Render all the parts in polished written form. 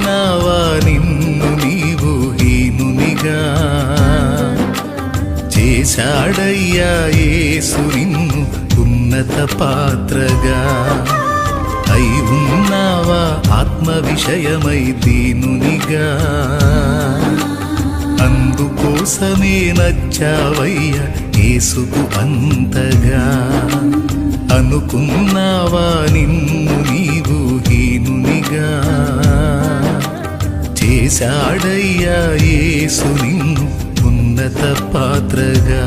అనుకున్నావా నిన్ను నీవు హీనునిగా? చేశాడయ్యా యేసు నిన్ను ఉన్నత పాత్రగా. అయి ఉన్నావా ఆత్మ విషయమై దీనునిగా? అందుకోసమే నచ్చావయ్యా యేసుకు అంతగా. అనుకున్నావా నిన్ను నీవు హీనునిగా? చేశాడయ్యా యేసు నిన్ను ఉన్నత పాత్రగా.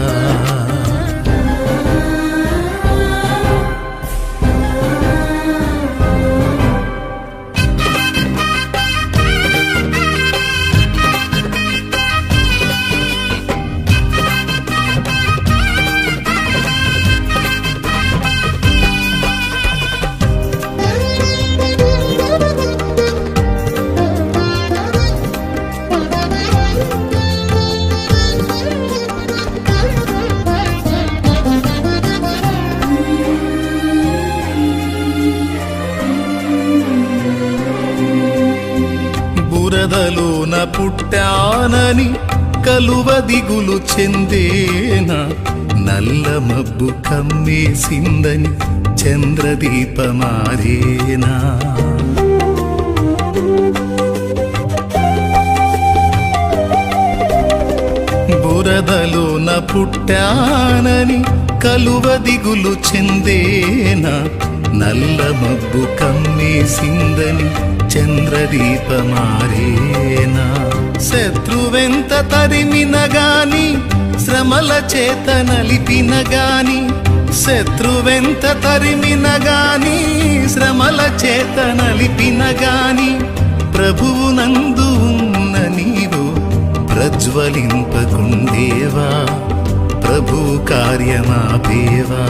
బురదలోన పుట్టానని కలువ దిగులు చెందేనా? నల్ల మబ్బు కమ్మేసిందని చంద్రదీపమారేనా? బురదలోన పుట్టానని కలువ దిగులు చెందేనా? నల్ల మబ్బు కమ్మేసిందని చంద్రదీపమారేనా? శత్రువెంత తరిమినగాని శ్రమల చేత నలిపినగాని, శత్రువెంత తరిమినగాని శ్రమల చేత నలిపినగాని, ప్రభువునందు ఉన్న నీవు ప్రజ్వలింపకుండేవా? ప్రభు కార్యమాపేవా?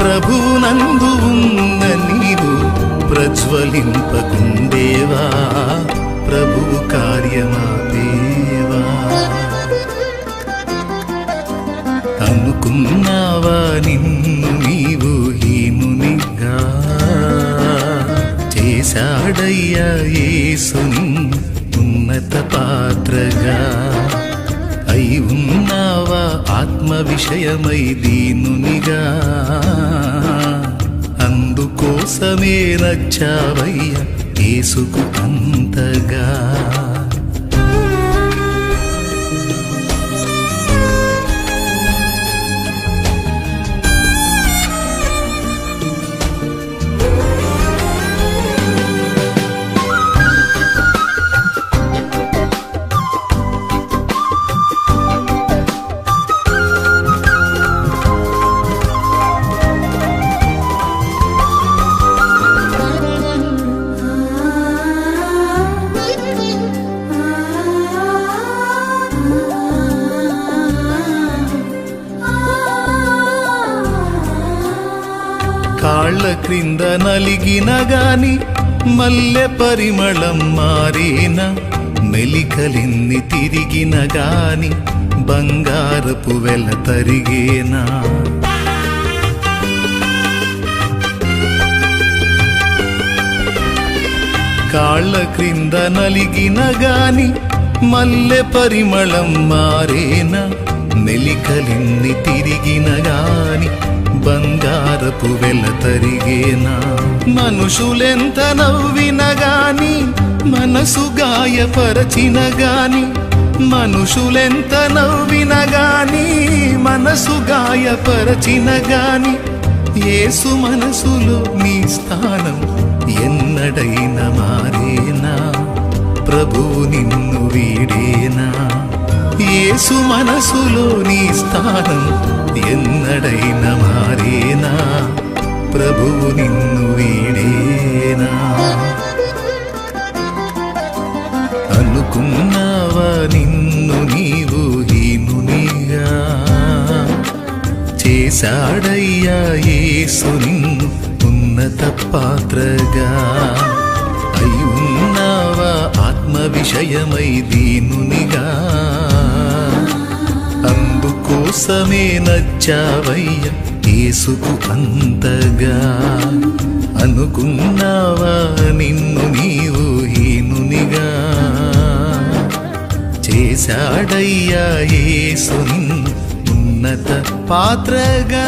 ప్రభువునందు ఉన్న నీవు ప్రజ్వలింపకుండేవా? ప్రభువు కార్యమాపేవా? అనుకున్నావా నిన్ను నీవు హీనునిగా? చేశాడయ్యా యేసు నిన్ను ఉన్నత పాత్రగా. అయి ఉన్నావా ఆత్మ విషయమై దీనునిగా? అందుకోసమే నచ్చావయ్యా యేసుకు అంతగా. కాళ్ళ క్రింద నలిగిన గాని మల్లె పరిమళం మారేనా? మెలికలిన్ని తిరిగిన గాని బంగారపు వెల తరిగేనా? కాళ్ళ క్రింద నలిగిన గాని మల్లె పరిమళం మారేనా? మెలికలిన్ని తిరిగిన గాని బంగారపు వెల తరిగేనా? మనుషులెంత నవ్విన గాని మనసు గాయపరచిన గాని, మనుషులెంత నవ్విన గాని మనసు గాయపరచిన గాని, యేసు మనసులో నీ స్థానం ఎన్నడైనా మారేనా? ప్రభువు నిన్ను వీడేనా? యేసు మనసులో నీ స్థానం ఎన్నడైనా మారేనా? ప్రభువు నిన్ను వీడేనా? అనుకున్నావా నిన్ను నీవు హీనునిగా? చేశాడయ్యా యేసు నిన్ను ఉన్నత పాత్రగా. అయి ఉన్నావా ఆత్మ విషయమై దీనునిగా? అందుకోసమే నచ్చావయ్యా యేసుకు అంతగా. అనుకున్నావా నిన్ను నీవు హీనునిగా, చేశాడయ్యా యేసు నిన్ను ఉన్నత పాత్రగా.